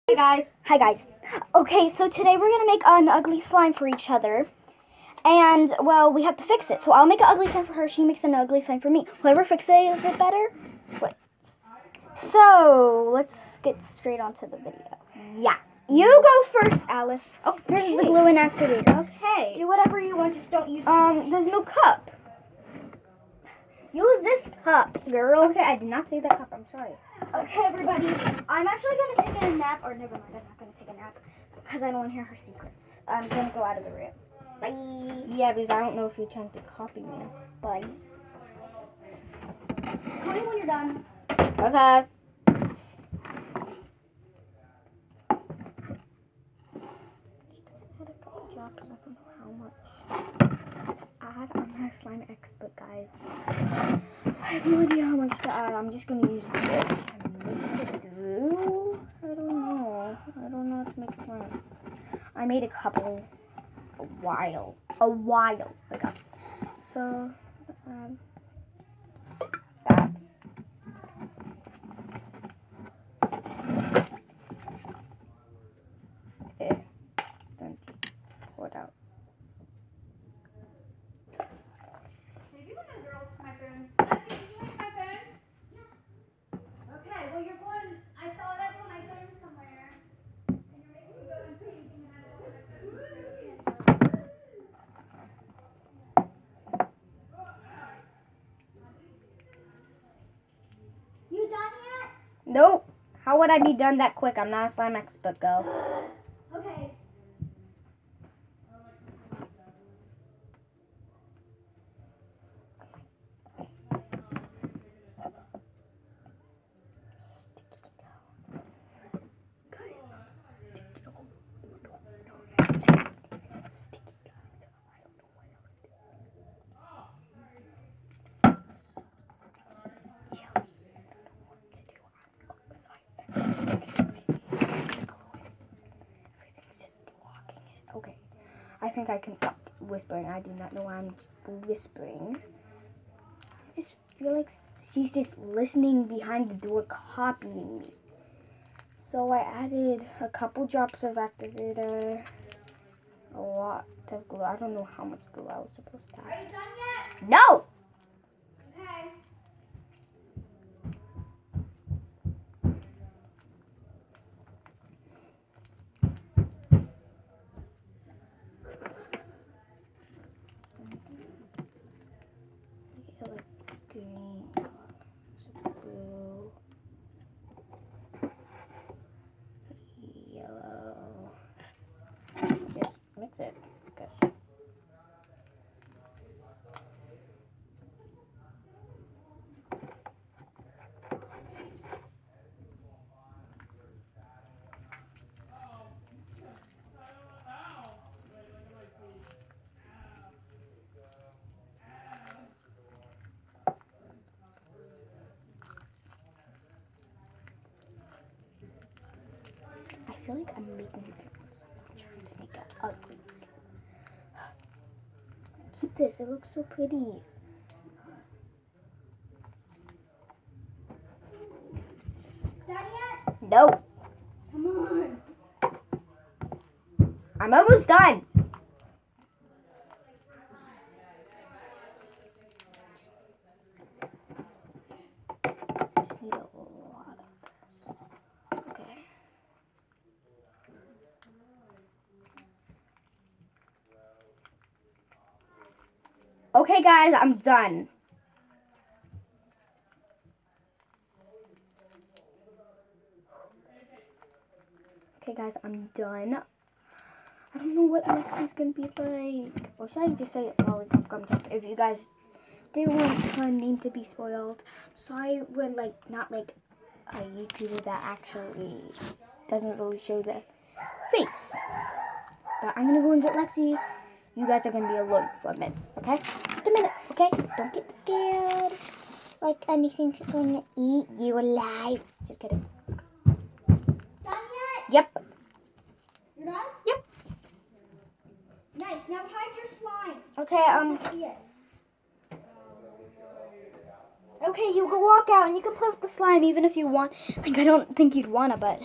Hey guys. Hi guys. Okay, so today we're gonna make an ugly slime for each other. And, well, we have to fix it. So I'll make an ugly slime for her, she makes an ugly slime for me. Whoever fixes it better wins. So, let's get straight onto the video. Yeah. You go first, Alice. Oh, here's the glue and activator. Okay. Do whatever you want, just don't use There's no cup. Use this cup, girl. Okay, I did not say that cup. I'm sorry. Okay, everybody. I'm actually going to take a nap. Or never mind, I'm not going to take a nap. Because I don't want to hear her secrets. I'm going to go out of the room. Bye. Yeah, because I don't know if you're trying to copy me. Bye. Call me when you're done. Okay. Drops. I don't know how much to add. I'm not a slime expert, guys. I have no idea how much to add. I'm just gonna use this and mix it through. I don't know. I don't know how to make slime. I made a couple a while ago. So that. Okay. Then pour it out. Maybe one of the girls took my phone. Leslie, did you take my phone? Yeah. Okay, well you're going, I thought I put my phone somewhere. And you're making me go and change and then I don't have my phone. You done yet? Nope. How would I be done that quick? I'm not a slime expert, go. Okay. Okay, I think I can stop whispering. I do not know why I'm whispering. I just feel like she's just listening behind the door, copying me. So I added a couple drops of activator, a lot of glue. I don't know how much glue I was supposed to Are add. you done yet? No! Okay. Get like green, some blue, yellow. Just mix it. Okay. I feel like I'm making it. I'm trying to make it ugly. Keep this. It looks so pretty. Done yet? No. Come on. I'm almost done. Just need a lot of this. Okay. Okay, guys, I'm done. Okay, guys, I'm done. I don't know what Lexi's gonna be like. Or should I just say Lollipop Gum Drop? If you guys didn't want her name to be spoiled, so I would not like a YouTuber that actually doesn't really show the face. But I'm gonna go and get Lexi. You guys are gonna be alone for a minute, okay? Just a minute, okay? Don't get scared. Like anything's gonna eat you alive. Just kidding. Done yet? Yep. You're done? Yep. Nice. Now hide your slime. Okay, See it. Okay, you can walk out and you can play with the slime even if you want. Like, I don't think you'd wanna, but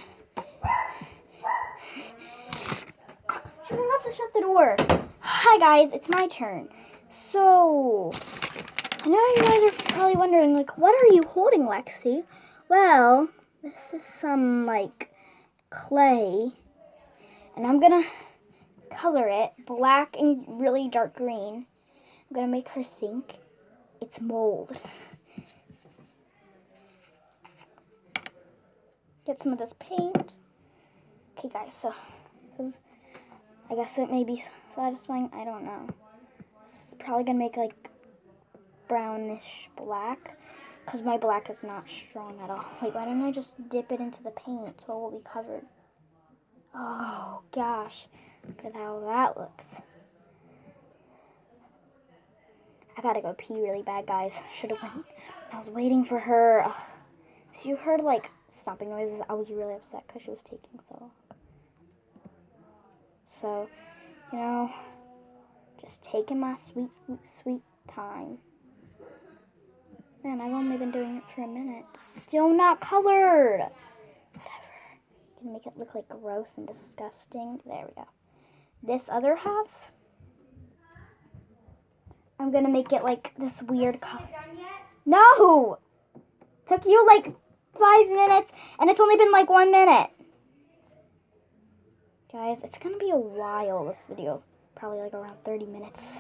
door. Hi guys, it's my turn. So, I know you guys are probably wondering, like, what are you holding, Lexi? Well, this is some, like, clay. And I'm gonna color it black and really dark green. I'm gonna make her think it's mold. Get some of this paint. Okay guys, so I guess it may be satisfying, I don't know. It's probably gonna make like brownish black because my black is not strong at all. Wait, why don't I just dip it into the paint so it will be covered? Oh gosh, look at how that looks. I gotta go pee really bad, guys. Should have went. I was waiting for her. Ugh. If you heard like stomping noises, I was really upset because she was taking so long. So, you know, just taking my sweet, sweet time. Man, I've only been doing it for a minute. Still not colored. Whatever. Gonna make it look like gross and disgusting. There we go. This other half, I'm gonna make it like this weird color. No! Took you like 5 minutes and it's only been like 1 minute. Guys, it's gonna be a while, this video. Probably like around 30 minutes.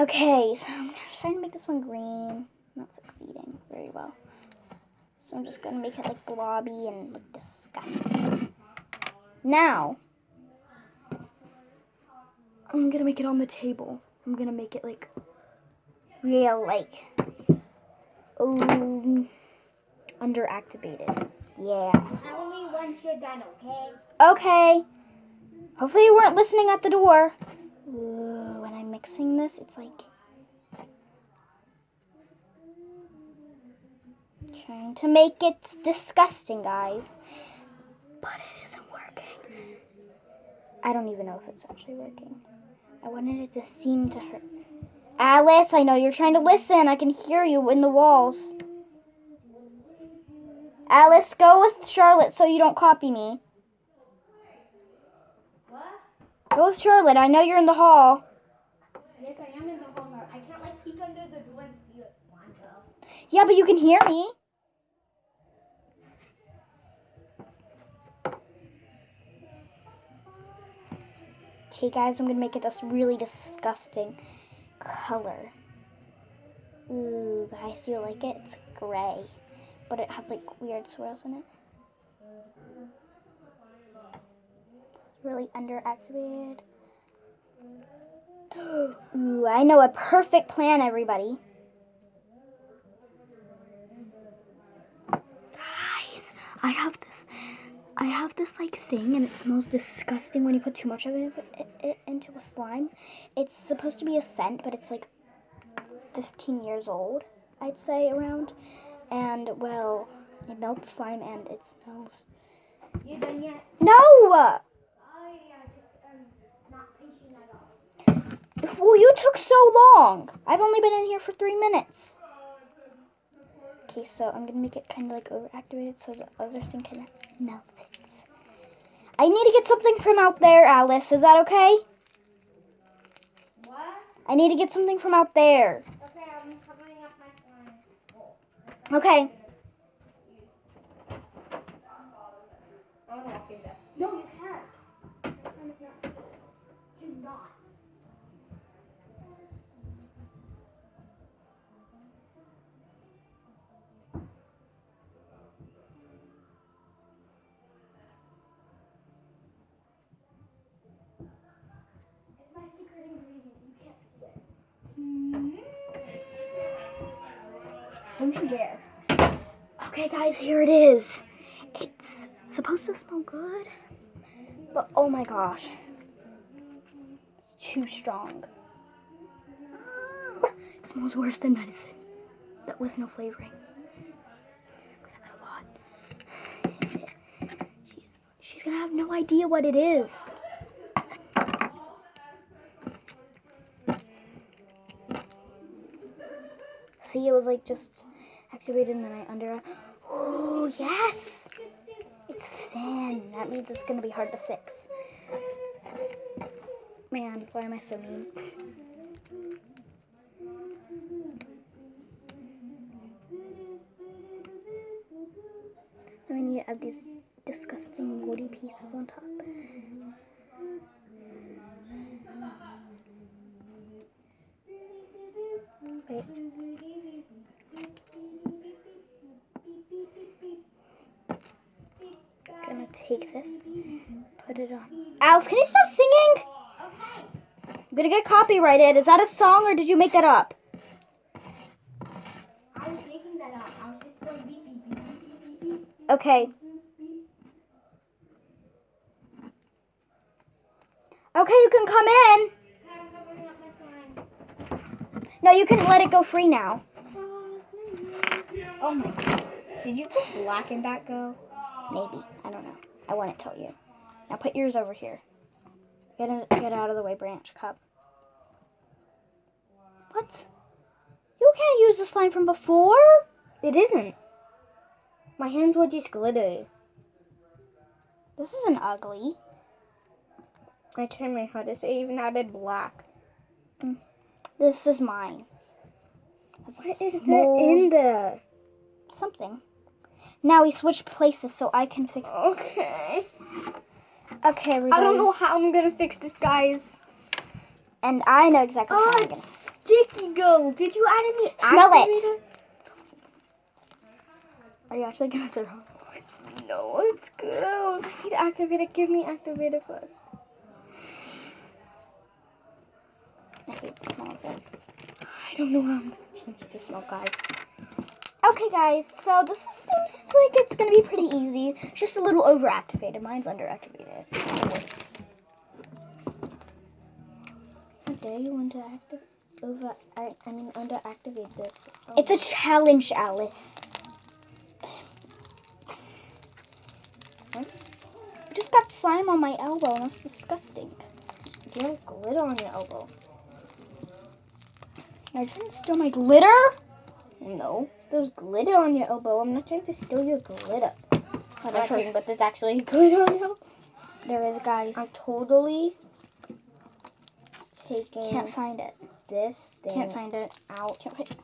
Okay, so I'm trying to make this one green. Not succeeding very well. So I'm just gonna make it like blobby and look disgusting. Now, I'm gonna make it on the table. I'm gonna make it like real, like, underactivated. Yeah. Only once you're done, okay? Okay. Hopefully you weren't listening at the door. Ooh, when I'm mixing this, it's like trying to make it disgusting, guys. But it isn't working. I don't even know if it's actually working. I wanted it to seem to hurt. Alice, I know you're trying to listen. I can hear you in the walls. Alice, go with Charlotte so you don't copy me. What? Go with Charlotte. I know you're in the hall. Yes, I am in the hall. I can't like peek under the door and see the slime though. Yeah, but you can hear me. Okay, guys, I'm going to make it this really disgusting color. Ooh, guys, do you like it? It's gray, but it has, like, weird swirls in it. It's really underactivated. Ooh, I know a perfect plan, everybody. Guys, I have this like thing, and it smells disgusting when you put too much of it into a slime. It's supposed to be a scent, but it's like 15 years old, I'd say, around. And well, it melts slime and it smells. You done yet? No! Oh yeah, just not patient at all. Well, you took so long. I've only been in here for 3 minutes. Okay, so I'm gonna make it kind of like overactivated so the other thing can melt it. I need to get something from out there, Alice. Is that okay? What? I need to get something from out there. Okay, I'm covering up my slime. Okay. I want to walk in there. No, you can't. This one is not. Do not. It's my secret ingredient. You can't see it. Don't you dare. Okay, guys, here it is. It's supposed to smell good, but oh my gosh. It's too strong. It smells worse than medicine, but with no flavoring. A lot. She's gonna have no idea what it is. See, it was like just activated and then I under. Oh, yes! It's thin. That means it's gonna be hard to fix. Man, why am I so mean? Now I need to add these disgusting woody pieces on top. Wait. Gonna take this, put it on. Alice, can you stop singing? I'm gonna get copyrighted. Is that a song or did you make that up? I was making that up. I was just going beep, beep, beep, beep, beep, beep, beep. Okay. Okay, you can come in. I'm covering up my slime. No, you can let it go free now. Oh my god. Did you put black in that girl? Maybe. I don't know. I wouldn't tell you. Now put yours over here. Get out of the way, Branch Cup. What? You can't use the slime from before? It isn't. My hands were just glittery. This isn't ugly. I turned my head. I even added black. This is mine. What is that in there? Something. Now we switch places so I can fix it. Okay. Okay, everybody. I don't know how I'm gonna fix this, guys. And I know exactly how Oh, I'm gonna. it's sticky gold. Did you add any Smell it. activator? Are you actually gonna throw it? No, it's gross. I need activator. Give me activator first. I hate the smell of it. I don't know how I'm gonna change the smell, guys. Okay, guys, so this seems like it's gonna be pretty easy. It's just a little overactivated. Mine's underactivated. It works. How dare you underactivate this? Oh. It's a challenge, Alice. What? I just got slime on my elbow, and that's disgusting. You have glitter on your elbow. Are you trying to steal my glitter? No, there's glitter on your elbow. I'm not trying to steal your glitter. I'm not kidding, but there's actually glitter on your elbow. There is, guys. I'm totally taking Can't find it. this thing Can't find it. out. Can't find it.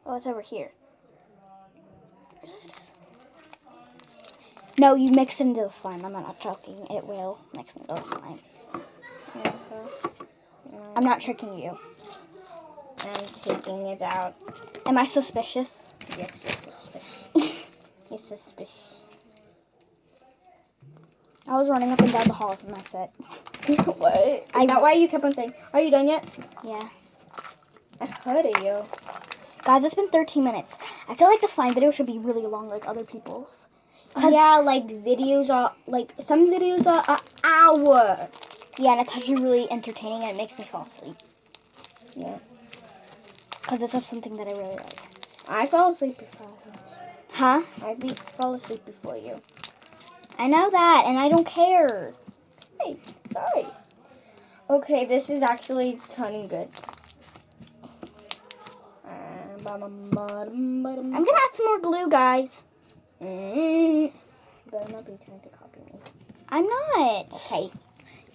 Oh, it's over here. No, you mix it into the slime. I'm not joking. It will mix into the slime. I'm not tricking you. I'm taking it out. Am I suspicious? Yes, you're suspicious. You're suspicious. I was running up and down the halls and that's it. What? Is that why you kept on saying, are you done yet? Yeah. I heard of you. Guys, it's been 13 minutes. I feel like the slime video should be really long like other people's. Yeah, like videos are, like some videos are an hour. Yeah, and it's actually really entertaining and it makes me fall asleep. Yeah. Because it's of something that I really like. I fell asleep before you. Huh? Fell asleep before you. I know that, and I don't care. Hey, sorry. Okay, this is actually turning good. I'm gonna add some more glue, guys. Better not be trying to copy me. I'm not. Okay.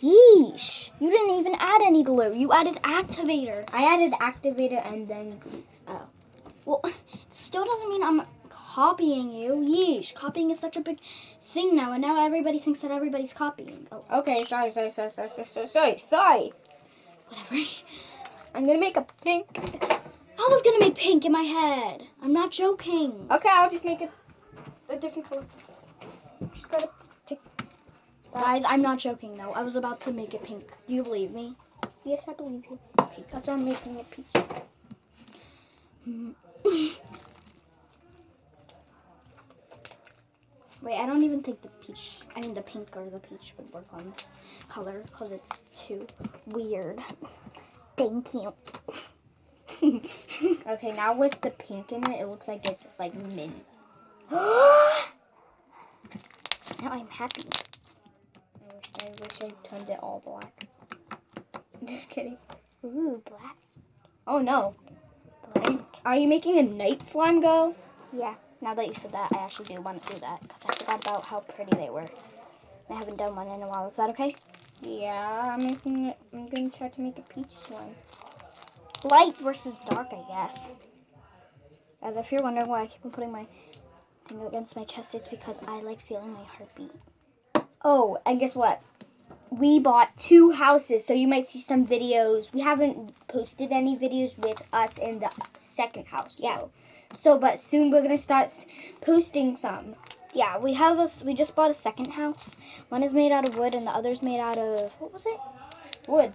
Yeesh. You didn't even add any glue. You added activator. I added activator and then glue. Oh. Well, still doesn't mean I'm copying you. Yeesh. Copying is such a big thing now, and now everybody thinks that everybody's copying. Oh, Okay, sorry. whatever. I'm gonna make a pink. I was gonna make pink in my head. I'm not joking. Okay, I'll just make it a different color. Just gotta take. Guys, I'm not joking though. I was about to make it pink. Do you believe me? Yes, I believe you. Okay, that's why I'm making it peach. Wait, I don't even think the pink or the peach would work on this color because it's too weird. Thank you. Okay, now with the pink in it, it looks like it's like mint. Now I'm happy. I wish I turned it all black. Just kidding. Ooh, black. Oh no. Are you making a night slime girl? Yeah, now that you said that, I actually do want to do that because I forgot about how pretty they were. I haven't done one in a while. Is that okay? Yeah, I'm gonna try to make a peach slime. Light versus dark, I guess. As if you're wondering why I keep on putting my thing against my chest, it's because I like feeling my heartbeat. Oh, and guess what? We bought 2 houses, so you might see some videos. We haven't posted any videos with us in the second house. Yeah. So, but soon we're gonna start posting some. Yeah, we just bought a second house. One is made out of wood and the other's made out of, what was it? Wood.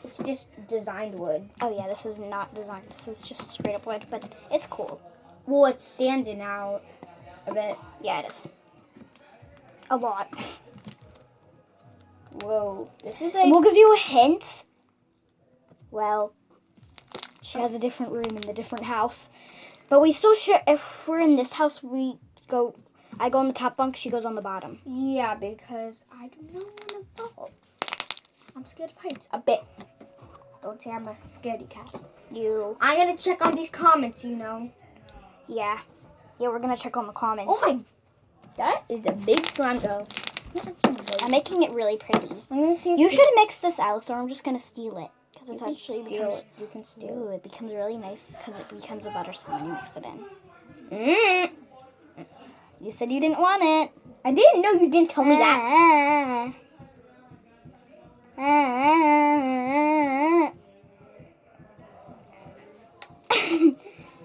It's just designed wood. Oh yeah, this is not designed. This is just straight up wood, but it's cool. Well, it's sanding out a bit. Yeah, it is. A lot. Whoa, this is And like. we'll give you a hint. Well, she has a different room in the different house. But we still share, if we're in this house, I go on the top bunk, she goes on the bottom. Yeah, because I do not want to fall. I'm scared of heights. A bit. Don't say I'm a scaredy cat. I'm gonna check on these comments, you know. Yeah. Yeah, we're gonna check on the comments. Oh my, that is a big slime though. I'm making it really pretty. I'm gonna see if You should mix this out, so I'm just gonna steal it. Because it's actually steal it. You can steal Ooh, it becomes really nice because it becomes a butter slime when you mix it in. it. You said you didn't want it. I didn't know you didn't tell me that.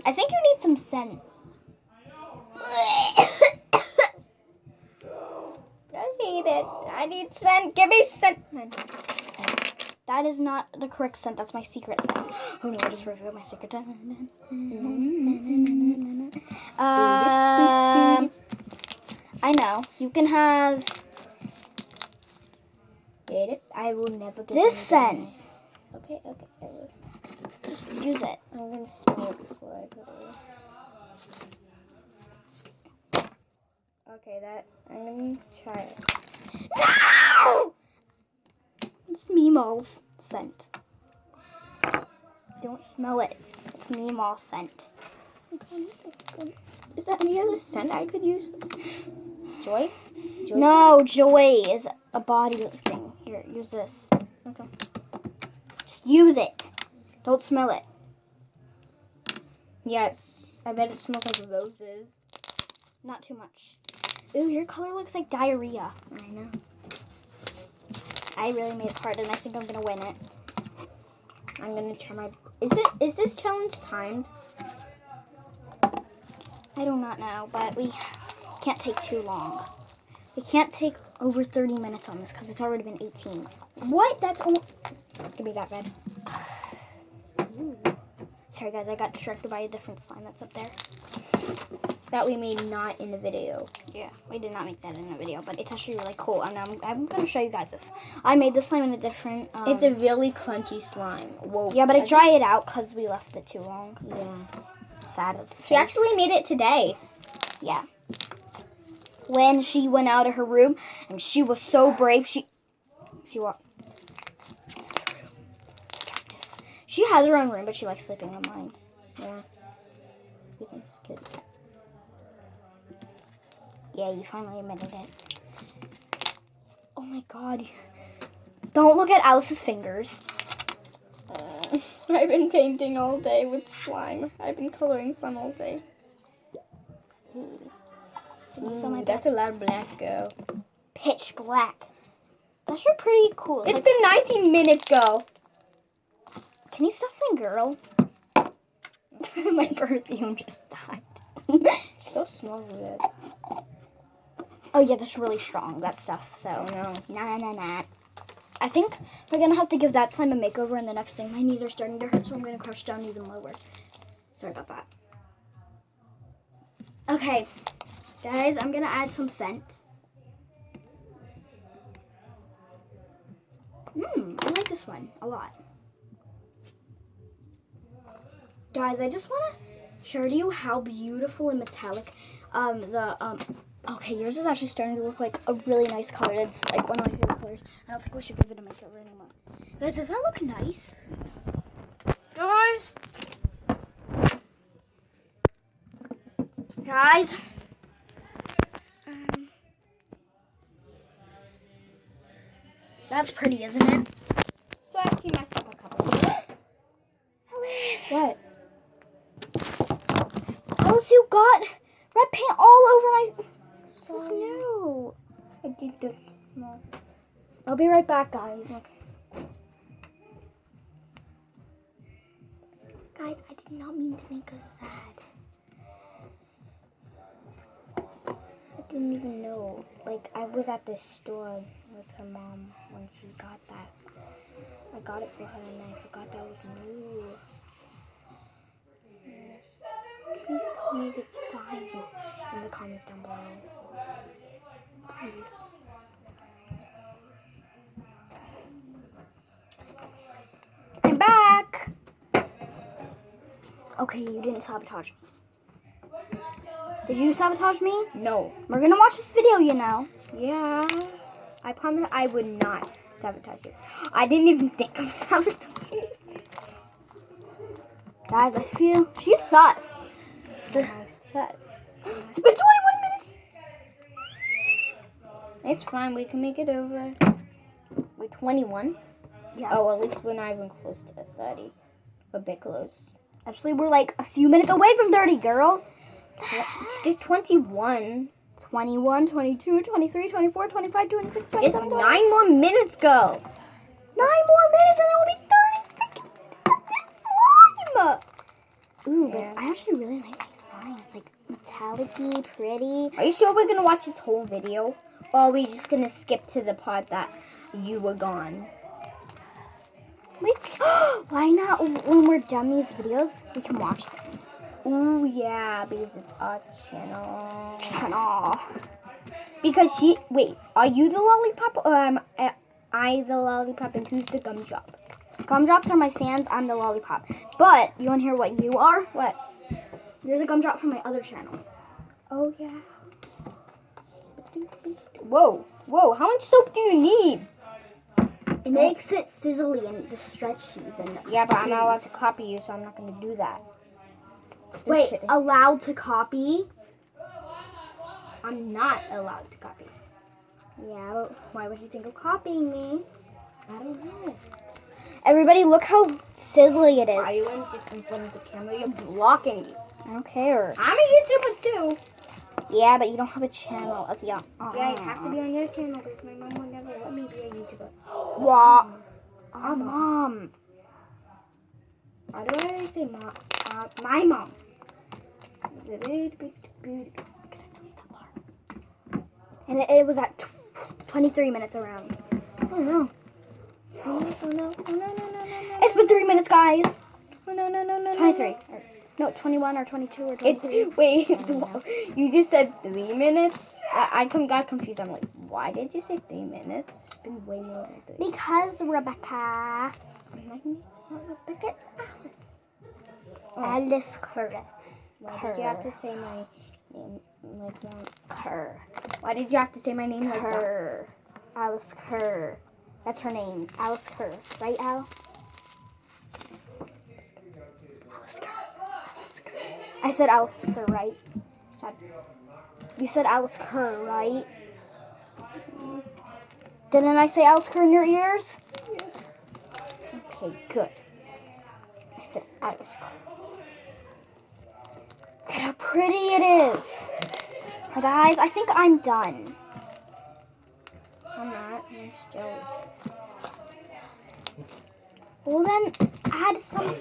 I think you need some scent. I need it. I need scent. Give me scent. That is not the correct scent. That's my secret scent. Oh no, I just revealed my secret scent. I know. You can have Get it? I will never get this anything. scent. Okay, I will. Just use it. I'm gonna smell it before I put it away. Okay, I'm gonna try it. No! It's Meemaw's scent. Don't smell it. It's Meemaw's scent. Okay. Is there any other scent I could use? Joy? No, Joy is a body thing. Here, use this. Okay. Just use it. Don't smell it. Yes, I bet it smells like roses. Not too much. Ooh, your color looks like diarrhea. I know. I really made it hard, and I think I'm gonna win it. I'm gonna try my. Is this challenge timed? I do not know, but we can't take too long. We can't take over 30 minutes on this because it's already been 18. What? That's all. Give me that red. Sorry guys, I got distracted by a different slime that's up there. That we made not in the video. Yeah, we did not make that in the video, but it's actually really cool. And I'm going to show you guys this. I made this slime in a different... It's a really crunchy slime. Whoa. Yeah, but I dry it out because we left it too long. Yeah. Sad of the She face. actually made it today. Yeah. When she went out of her room, and she was so brave, she walked... She has her own room, but she likes sleeping in mine. Yeah. I'm scared. Yeah, you finally admitted it. Oh my god. Don't look at Alice's fingers. I've been painting all day with slime. I've been coloring some all day. That's a lot of black, girl. Pitch black. That's pretty cool. It's been 19 minutes, girl. Can you stop saying girl? My perfume just died. Still smells good. Oh yeah, that's really strong, that stuff. So, nah. I think we're gonna have to give that slime a makeover, and the next thing, my knees are starting to hurt, so I'm gonna crouch down even lower. Sorry about that. Okay, guys, I'm gonna add some scent. I like this one a lot. Guys, I just wanna show you how beautiful and metallic okay, yours is actually starting to look like a really nice color. It's like one of my favorite colors. I don't think we should give it a makeover anymore. Guys, does that look nice? Guys. That's pretty, isn't it? So I actually messed up a couple. Alice. What? Alice, you got red paint all over my snow. I did the. No. I'll be right back, guys. Guys, I did not mean to make us sad. I didn't even know. Like, I was at the store with her mom when she got that. I got it for her and I forgot that was new. Yes. Please tell me if it's fine in the comments down below. Please. I'm back. Okay, you didn't sabotage. Did you sabotage me? No. We're gonna watch this video, you know. Yeah. I promise I would not sabotage you. I didn't even think of sabotaging. Guys, I feel she's sus. Sus. It's been 21 minutes. It's fine. We can make it over. We're 21. Yeah. Oh, at least we're not even close to 30. A bit close. Actually, we're like a few minutes away from 30, girl. It's just 21. 21, 22, 23, 24, 25, 26, Just 27, 28. 9 more minutes go. 9 more minutes and it'll be 30 freaking minutes of this slime. Ooh, Yeah. but I actually really like my slime. It's like metallic-y, pretty. Are you sure we're going to watch this whole video? Or are we just going to skip to the part that you were gone? Why not when we're done these videos, we can watch them. Ooh, yeah, because it's our channel. Aw. Because wait, are you the lollipop or am I the lollipop and who's the gumdrop? Gumdrops are my fans, I'm the lollipop. But, you want to hear what you are? What? You're the gumdrop from my other channel. Oh, yeah. Whoa, how much soap do you need? It makes it sizzly and the stretch sheets and Yeah, but I'm not allowed to copy you, so I'm not going to do that. Just Wait, kidding. allowed to copy? I'm not allowed to copy. Yeah, but why would you think of copying me? I don't know. Everybody, look how sizzly it Why are you is. just in front of the camera? You're blocking me. I don't care. I'm a YouTuber too. Yeah, but you don't have a channel of your own. Yeah, I have to be on your channel because my mom would never let me be a YouTuber. What? Our mom. Mom. Why do I say mom? My mom. And it was at 23 minutes around. Oh no. Oh no. It's been 3 minutes, guys. Oh no. 23. No, 21 or 22 or 23. Wait, you just said 3 minutes? I got confused. I'm like, why did you say 3 minutes? It's been way more than 3. Because Rebecca. My name's not Rebecca, it's Alice. Alice Kerr. Why did you have to say my name like that? Kerr. Why did you have to say my name like that? Kerr. Alice Kerr. That's her name. Alice Kerr. Right, Al? Alice Kerr. Alice Kerr. I said Alice Kerr, right? You said Alice Kerr, right? Didn't I say Alice Kerr in your ears? Yes. Okay, good. I said Alice Kerr. Look at how pretty it is. Hey guys, I think I'm done. I'm not. I'm just jelly. Well then, add some.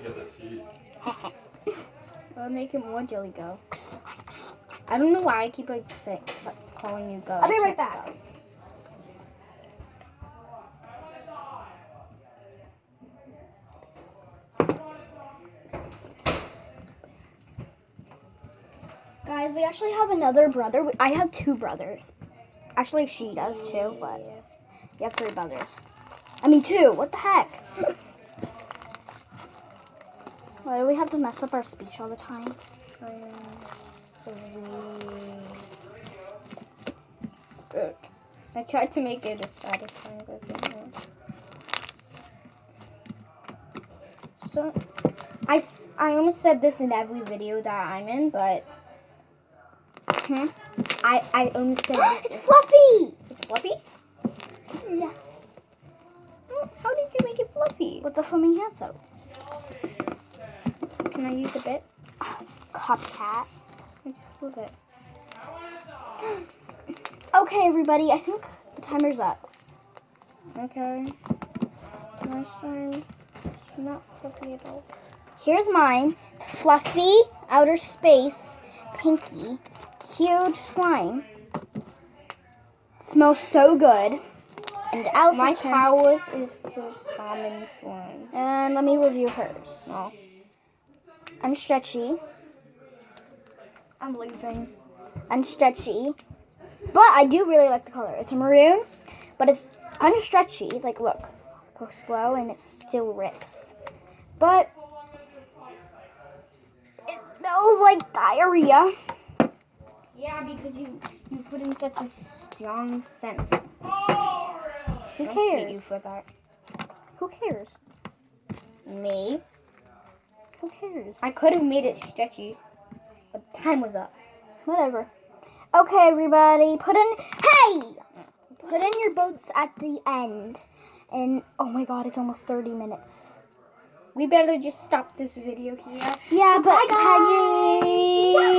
I'll make it more jelly go. I don't know why I keep calling you go. I'll be I right can't back. stop. Guys, we actually have another brother. I have 2 brothers. Actually, she does too, but you have 3 brothers. I mean 2. What the heck? Why do we have to mess up our speech all the time? I tried to make it as satisfying as I can. So, I almost said this in every video that I'm in, but I almost said It's Fluffy! it's Fluffy. Yeah. How did you make it fluffy? with the foaming hand soap. Can I use a bit? Copycat. Just a little bit. Okay, everybody, I think the timer's up. Okay. My slime is not fluffy at all. Here's mine. It's fluffy, outer space, pinky, huge slime. Smells so good. And Alice's My turn. powers is to summon slime. And let me review hers. No. I'm stretchy. I'm leaving. I'm stretchy. But I do really like the color. It's a maroon, but it's unstretchy. Like, look. Go slow and it still rips. But it smells like diarrhea. Yeah, because you put in such a strong scent. Who I hate you cares? for that. Who cares? Me? Who cares? I could have made it stretchy, but time was up. Whatever. Okay, everybody, put in your boats at the end. And, oh my god, it's almost 30 minutes. We better just stop this video here. Yeah, So but bye, guys. Peggy.